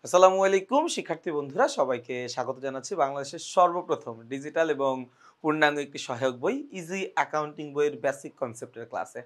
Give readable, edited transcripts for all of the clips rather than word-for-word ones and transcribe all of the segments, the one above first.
আসসালামু আলাইকুম শিক্ষার্থী বন্ধুরা, সবাইকে স্বাগত জানাচ্ছি বাংলাদেশের সর্বপ্রথম ডিজিটাল এবং পূর্ণাঙ্গ একটি সহায়ক বই ইজি অ্যাকাউন্টিং বইয়ের বেসিক কনসেপ্টের ক্লাসে।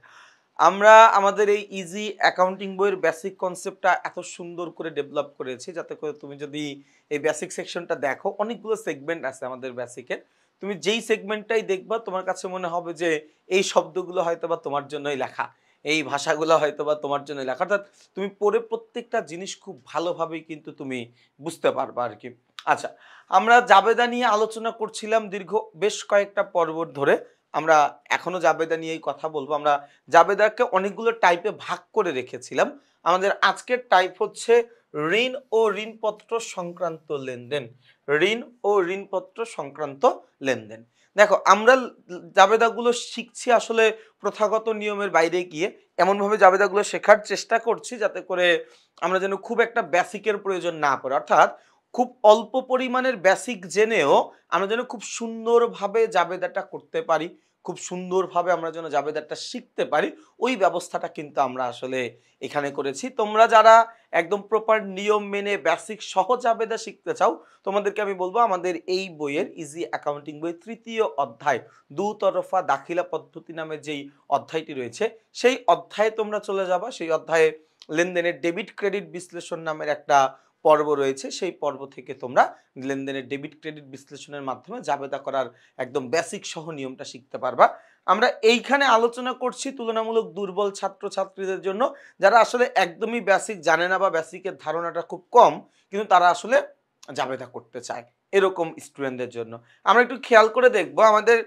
আমরা আমাদের এই ইজি অ্যাকাউন্টিং বইয়ের বেসিক কনসেপ্টটা এত সুন্দর করে ডেভেলপ করেছি যাতে করে তুমি যদি এই বেসিক সেকশনটা দেখো, অনেকগুলো সেগমেন্ট আছে আমাদের বেসিকের। তুমি যেই সেগমেন্টটাই দেখবা তোমার কাছে মনে হবে যে এই শব্দগুলো হয়তোবা তোমার জন্যই লেখা, এই ভাষাগুলো হয়তোবা তোমার জন্যই লেখা। অর্থাৎ তুমি পড়ে প্রত্যেকটা জিনিস খুব ভালোভাবেই কিন্তু তুমি বুঝতে পারবা আর কি। আচ্ছা, আমরা জাবেদা নিয়ে আলোচনা করছিলাম দীর্ঘ বেশ কয়েকটা পর্ব ধরে। আমরা এখনো জাবেদা নিয়েই কথা বলবো। আমরা জাবেদাকে অনেকগুলো টাইপে ভাগ করে রেখেছিলাম। আমাদের আজকের টাইপ হচ্ছে ঋণ ও ঋণপত্র সংক্রান্ত লেনদেন। ঋণ ও ঋণপত্র সংক্রান্ত লেনদেন। দেখো, আমরা জাবেদাগুলো শিখছি আসলে প্রথাগত নিয়মের বাইরে গিয়ে। এমনভাবে জাবেদাগুলো শেখার চেষ্টা করছি যাতে করে আমরা যেন খুব একটা বেসিকের প্রয়োজন না পড়ে। অর্থাৎ খুব অল্প পরিমাণের বেসিক জেনেও আমরা যেন খুব সুন্দরভাবে জাবেদাটা করতে পারি, খুব সুন্দরভাবে আমরা যেন জাবেদাটা শিখতে পারি, ওই ব্যবস্থাটা কিন্তু আমরা আসলে এখানে করেছি। তোমরা যারা একদম প্রপার নিয়ম মেনে বেসিক সহজ জাবেদা শিখতে চাও, তোমাদেরকে আমি বলবো আমাদের এই বইয়ের ইজি অ্যাকাউন্টিং বই তৃতীয় অধ্যায় দুতরফা দাখিলা পদ্ধতি নামে যেই অধ্যায়টি রয়েছে, সেই অধ্যায়ে তোমরা চলে যাবা। সেই অধ্যায়ে লেনদেনের ডেবিট ক্রেডিট বিশ্লেষণ নামের একটা পর্ব রয়েছে। সেই পর্ব থেকে তোমরা লেনদেনের ডেবিট ক্রেডিট বিশ্লেষণের মাধ্যমে জাবেদা করার একদম বেসিক সহ নিয়মটা শিখতে পারবা। আমরা এইখানে আলোচনা করছি তুলনামূলক দুর্বল ছাত্রছাত্রীদের জন্য, যারা আসলে একদমই বেসিক জানে না বা বেসিকের ধারণাটা খুব কম, কিন্তু তারা আসলে জাবেদা করতে চায়, এরকম স্টুডেন্টদের জন্য। আমরা একটু খেয়াল করে দেখব আমাদের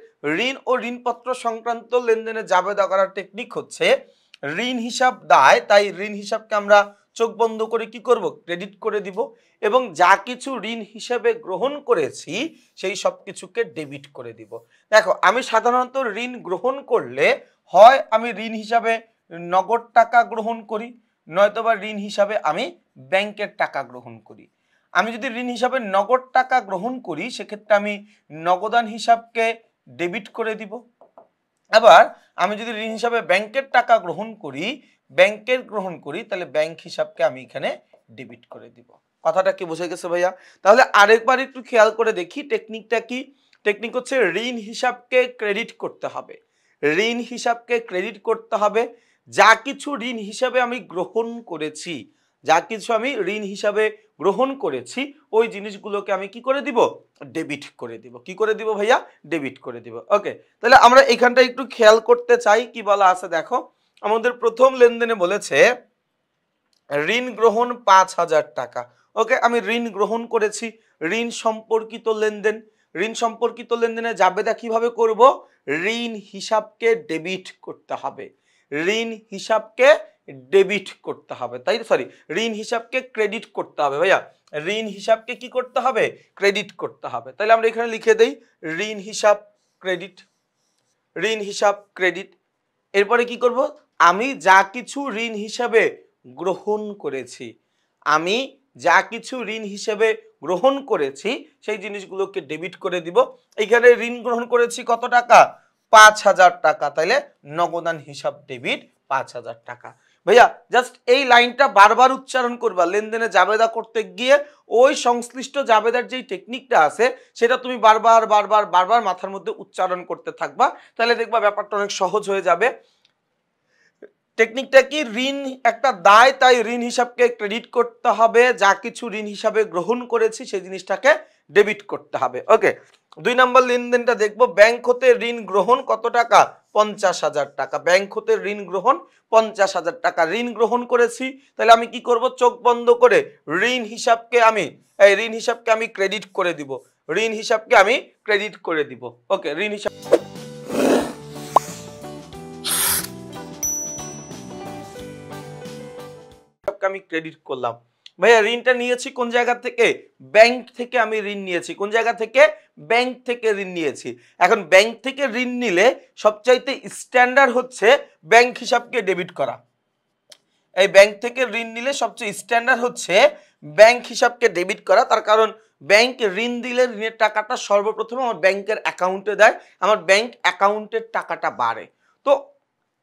ঋণ ও ঋণপত্র সংক্রান্ত লেনদেনে জাবেদা করার টেকনিক হচ্ছে ঋণ হিসাব দায়, তাই ঋণ হিসাবকে আমরা চোখ বন্ধ করে কি করব, ক্রেডিট করে দিব, এবং যা কিছু ঋণ হিসেবে গ্রহণ করেছি সেই সব কিছুকে ডেবিট করে দিব। দেখো, আমি সাধারণত ঋণ গ্রহণ করলে হয় আমি ঋণ হিসাবে নগদ টাকা গ্রহণ করি, নয়তোবা ঋণ হিসাবে আমি ব্যাংকের টাকা গ্রহণ করি। আমি যদি ঋণ হিসাবে নগদ টাকা গ্রহণ করি সেক্ষেত্রে আমি নগদান হিসাবকে ডেবিট করে দিব। আবার আমি যদি ঋণ হিসাবে ব্যাংকের টাকা গ্রহণ করি তাহলে ব্যাংক হিসাবকে আমি এখানে ডেবিট করে দিব। কথাটা কি বুঝে গেছে ভাইয়া? তাহলে আরেকবার একটু খেয়াল করে দেখি টেকনিকটা কি। টেকনিক হচ্ছে ঋণ হিসাবকে ক্রেডিট করতে হবে। ঋণ হিসাবকে ক্রেডিট করতে হবে। যা কিছু ঋণ হিসাবে আমি গ্রহণ করেছি, যা কিছু আমি ঋণ হিসাবে গ্রহণ করেছি, ওই জিনিসগুলোকে আমি কি করে দিব, ডেবিট করে দিব। কি করে দিব ভাইয়া? ডেবিট করে দিব। ওকে, তাহলে আমরা এখানটা একটু খেয়াল করতে চাই কি বলা আছে। দেখো, আমাদের প্রথম লেনদেনে বলেছে ঋণ গ্রহণ ৫,০০০ টাকা। ওকে, আমি ঋণ গ্রহণ করেছি। ঋণ সম্পর্কিত লেনদেন। ঋণ সম্পর্কিত লেনদেনে জাবেদা কিভাবে করব? ঋণ হিসাবকে ডেবিট করতে হবে। ঋণ হিসাবকে ডেবিট করতে হবে, তাই সরি, ঋণ হিসাবকে ক্রেডিট করতে হবে ভাইয়া। ঋণ হিসাবকে কি করতে হবে? ক্রেডিট করতে হবে। তাহলে আমরা এখানে লিখে দেই ঋণ হিসাব ক্রেডিট, ঋণ হিসাব ক্রেডিট। এরপরে কি করব? আমি যা কিছু ঋণ হিসাবে গ্রহণ করেছি, আমি যা কিছু ঋণ হিসেবে গ্রহণ করেছি সেই জিনিসগুলোকে ডেবিট করে দিব। এখানে ঋণ গ্রহণ করেছি কত টাকা? ৫,০০০ টাকা। তাইলে নগদান হিসাব ডেবিট ৫,০০০ টাকা। ভাইয়া জাস্ট এই লাইনটা বারবার উচ্চারণ করবা। লেনদেনে জাবেদা করতে গিয়ে ওই সংশ্লিষ্ট জাবেদার যেই টেকনিকটা আছে সেটা তুমি বারবার বারবার বারবার মাথার মধ্যে উচ্চারণ করতে থাকবা, তাহলে দেখবা ব্যাপারটা অনেক সহজ হয়ে যাবে। টেকনিকটা কি? ঋণ একটা দায়, তাই ঋণ হিসাবকে ক্রেডিট করতে হবে। যা কিছু ঋণ হিসাবে গ্রহণ করেছি সেই জিনিসটাকে ডেবিট করতে হবে। ওকে, ২ নম্বর লেনদেনটা দেখবো। ব্যাংক হতে ঋণ গ্রহণ কত টাকা? ৫০,০০০ টাকা। ব্যাংক হতে ঋণ গ্রহণ ৫০,০০০ টাকা। ঋণ গ্রহণ করেছি, তাহলে আমি কি করব? চোখ বন্ধ করে ঋণ হিসাবকে আমি ক্রেডিট করে দিব। ঋণ হিসাবকে আমি ক্রেডিট করে দিব। ওকে, ঋণ হিসাব আমি ক্রেডিট করলাম। ভাইয়া ঋণটা নিয়েছি কোন জায়গা থেকে? ব্যাংক থেকে আমি ঋণ নিয়েছি। কোন জায়গা থেকে? ব্যাংক থেকে ঋণ নিয়েছি। এখন ব্যাংক থেকে ঋণ নিলে সবচাইতে স্ট্যান্ডার্ড হচ্ছে ব্যাংক হিসাবকে ডেবিট করা। এই ব্যাংক থেকে ঋণ নিলে সবচেয়ে স্ট্যান্ডার্ড হচ্ছে ব্যাংক হিসাবকে ডেবিট করা। তার কারণ ব্যাংক ঋণ দিলে ঋণের টাকাটা সর্বপ্রথম আমার ব্যাংকের অ্যাকাউন্টে দেয়, আমার ব্যাংক অ্যাকাউন্টের টাকাটা বাড়ে। তো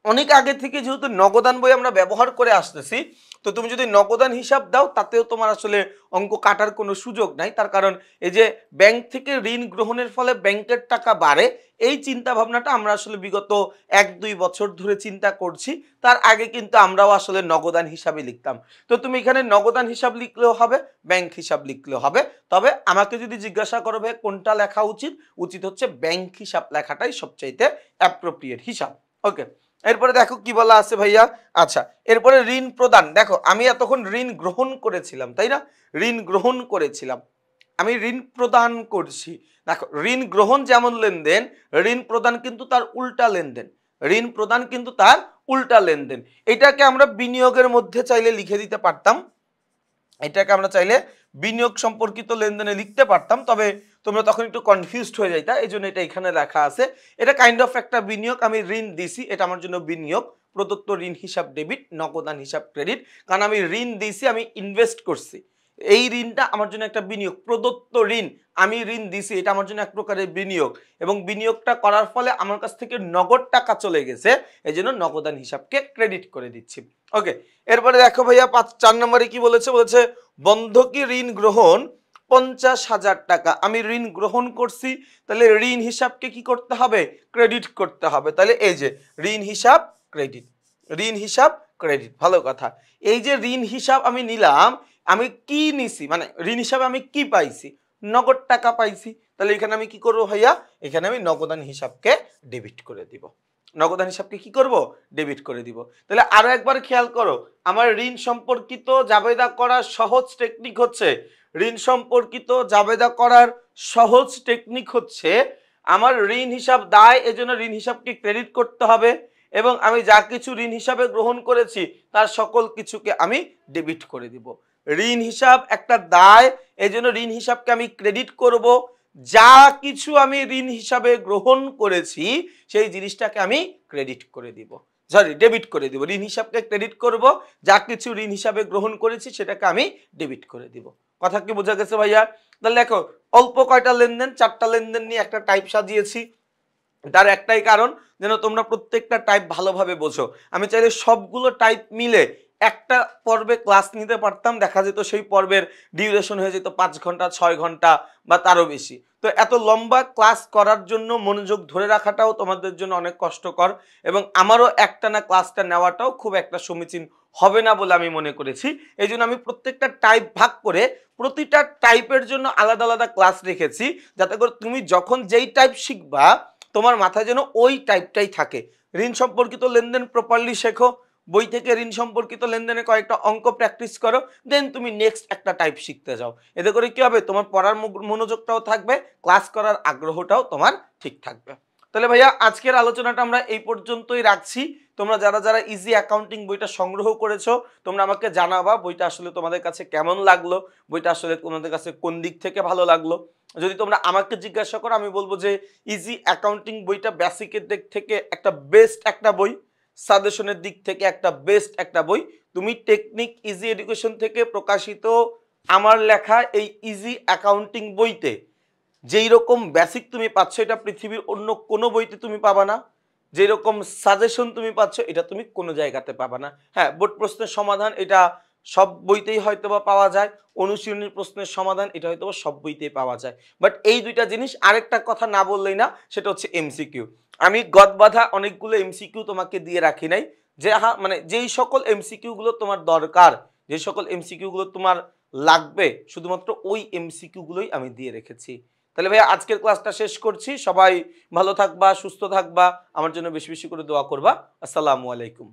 অনেক আগে থেকে যেহেতু নগদান বই আমরা ব্যবহার করে আসতেছি, তো তুমি যদি নগদান হিসাব দাও তাতেও তোমার আসলে অঙ্ক কাটার কোনো সুযোগ নাই, তার কারণ এই যে ব্যাংক থেকে ঋণ গ্রহণের ফলে ব্যাংকের টাকা বাড়ে, এই চিন্তা ভাবনাটা আমরা আসলে বিগত 1-2 বছর ধরে চিন্তা করছি। তার আগে কিন্তু আমরাও আসলে নগদান হিসাবে লিখতাম। তো তুমি এখানে নগদান হিসাব লিখলেও হবে, ব্যাংক হিসাব লিখলেও হবে। তবে আমাকে যদি জিজ্ঞাসা করো ভাই কোনটা লেখা উচিত, উচিত হচ্ছে ব্যাংক হিসাব লেখাটাই সবচাইতে অ্যাপ্রোপ্রিয়েট হিসাব। ওকে, এরপরে দেখো কি বলা আছে ভাইয়া। আচ্ছা, এরপরে ঋণ প্রদান। দেখো আমি এতক্ষণ ঋণ গ্রহণ করেছিলাম, তাই না? ঋণ গ্রহণ করেছিলাম, আমি ঋণ প্রদান করছি। দেখো ঋণ গ্রহণ যেমন লেনদেন, ঋণ প্রদান কিন্তু তার উল্টা লেনদেন। ঋণ প্রদান কিন্তু তার উল্টা লেনদেন। এটাকে আমরা বিনিয়োগের মধ্যে চাইলে লিখে দিতে পারতাম, এটাকে আমরা চাইলে বিনিয়োগ সম্পর্কিত লেনদেনে লিখতে পারতাম, তবে তোমরা তখন একটু কনফিউজড হয়ে যাইতা, এই জন্য এটা এখানে লেখা আছে। এটা কাইন্ড অফ একটা বিনিয়োগ, আমি ঋণ দিছি, এটা আমার জন্য বিনিয়োগ। প্রদত্ত ঋণ হিসাব ডেবিট, নগদান হিসাব ক্রেডিট। কারণ আমি ঋণ দিছি, আমি ইনভেস্ট করছি, এই ঋণটা আমার জন্য একটা বিনিয়োগ। প্রদত্ত ঋণ, আমি ঋণ দিছি, এটা আমার জন্য এক প্রকারের বিনিয়োগ, এবং বিনিয়োগটা করার ফলে আমার কাছ থেকে নগদ টাকা চলে গেছে, এই জন্য নগদান হিসাবকে ক্রেডিট করে দিচ্ছি। ওকে, এরপরে দেখো ভাইয়া 4 নম্বরে কি বলেছে, বলেছে বন্ধকি ঋণ গ্রহণ 50,000 টাকা। আমি ঋণ গ্রহণ করছি, তাহলে ঋণ হিসাবকে কি করতে হবে, ক্রেডিট করতে হবে। তাহলে এই যে ঋণ হিসাব ক্রেডিট, ঋণ হিসাব ক্রেডিট, ভালো কথা। এই যে ঋণ হিসাব আমি নিলাম, আমি কি নিছি, মানে ঋণ হিসাবে আমি কি পাইছি, নগদ টাকা পাইছি। তাহলে এখানে আমি কি করব ভাইয়া, এখানে আমি নগদান হিসাবকে ডেবিট করে দিব। নগদান হিসাবকে কি করব, ডেবিট করে দিব। তাহলে আরো একবার খেয়াল করো, আমার ঋণ সম্পর্কিত জাবেদা করার সহজ টেকনিক হচ্ছে, ঋণ সম্পর্কিত জাবেদা করার সহজ টেকনিক হচ্ছে আমার ঋণ হিসাব দায়, এজন্য ঋণ হিসাবকে ক্রেডিট করতে হবে, এবং আমি যা কিছু ঋণ হিসাবে গ্রহণ করেছি তার সকল কিছুকে আমি ডেবিট করে দিব। ঋণ হিসাব একটা দায়, এজন্য ঋণ হিসাবকে আমি ক্রেডিট করব, যা কিছু আমি ঋণ হিসাবে গ্রহণ করেছি সেই জিনিসটাকে আমি ক্রেডিট করে দিব, সরি ডেবিট করে দিব। ঋণ হিসাবকে ক্রেডিট করব, যা কিছু ঋণ হিসাবে গ্রহণ করেছি সেটাকে আমি ডেবিট করে দিব। কথা কি বোঝা গেছে ভাইয়া? তাহলে দেখো অল্প কয়টা লেনদেন, 4টা লেনদেন নিয়ে একটা টাইপ সাজিয়েছি। তার একটাই কারণ যেন তোমরা প্রত্যেকটা টাইপ ভালোভাবে বোঝো। আমি চাইলে সবগুলো টাইপ মিলে একটা পর্বে ক্লাস নিতে পারতাম, দেখা যেত সেই পর্বের ডিউরেশন হয়ে যেত 5 ঘন্টা 6 ঘন্টা বা তারও বেশি। তো এত লম্বা ক্লাস করার জন্য মনোযোগ ধরে রাখাটাও তোমাদের জন্য অনেক কষ্টকর, এবং আমারও একটানা ক্লাসটা নেওয়াটাও খুব একটা সমীচীন হবে না বলে আমি মনে করেছি। এই জন্য আমি প্রত্যেকটা টাইপ ভাগ করে প্রতিটা টাইপের জন্য আলাদা আলাদা ক্লাস রেখেছি, যাতে করে তুমি যখন যেই টাইপ শিখবা তোমার মাথায় যেন ওই টাইপটাই থাকে। ঋণ সম্পর্কিত লেনদেন প্রপারলি শেখো, বই থেকে ঋণ সম্পর্কিত লেনদেনে কয়েকটা অঙ্ক প্র্যাকটিস করো, দেন তুমি নেক্সট একটা টাইপ শিখতে যাও। এতে করে কি হবে, তোমার পড়ার মনোযোগটাও থাকবে, ক্লাস করার আগ্রহটাও তোমার ঠিক থাকবে। তাহলে ভাইয়া আজকের আলোচনাটা আমরা এই পর্যন্তই রাখছি। তোমরা যারা যারা ইজি অ্যাকাউন্টিং বইটা সংগ্রহ করেছো তোমরা আমাকে জানাবা বইটা আসলে তোমাদের কাছে কেমন লাগলো, বইটা আসলে তোমাদের কাছে কোন দিক থেকে ভালো লাগলো। যদি তোমরা আমাকে জিজ্ঞাসা করো আমি বলবো যে ইজি অ্যাকাউন্টিং বইটা বেসিকের দিক থেকে একটা বেস্ট একটা বই, সাজেশনের দিক থেকে একটা বেস্ট একটা বই। তুমি টেকনিক ইজি এডুকেশন থেকে প্রকাশিত আমার লেখা এই ইজি অ্যাকাউন্টিং বইতে যেই রকম বেসিক তুমি পাচ্ছ এটা পৃথিবীর অন্য কোনো বইতে তুমি পাবা না, যেরকম সাজেশন তুমি পাচ্ছ এটা তুমি কোনো জায়গাতে পাবা না। হ্যাঁ, বোর্ড প্রশ্নের সমাধান এটা সব বইতেই হয়তো বা পাওয়া যায়, অনুশীলনী প্রশ্নের সমাধান এটা হয়তো বা সব বইতেই পাওয়া যায়, বাট এই দুইটা জিনিস আরেকটা কথা না বললেই না, সেটা হচ্ছে এমসিকিউ। আমি গদবাঁধা অনেকগুলো এমসিকিউ তোমাকে দিয়ে রাখি নাই, যে মানে যেই সকল এমসিকিউ গুলো তোমার দরকার, যে সকল এমসিকিউ গুলো তোমার লাগবে, শুধুমাত্র ওই এমসিকিউ গুলোই আমি দিয়ে রেখেছি। তাহলে ভাই আজকের ক্লাসটা শেষ করছি, সবাই ভালো থাকবা, সুস্থ থাকবা, আমার জন্য বেশি বেশি করে দোয়া করবা। আসসালামু আলাইকুম।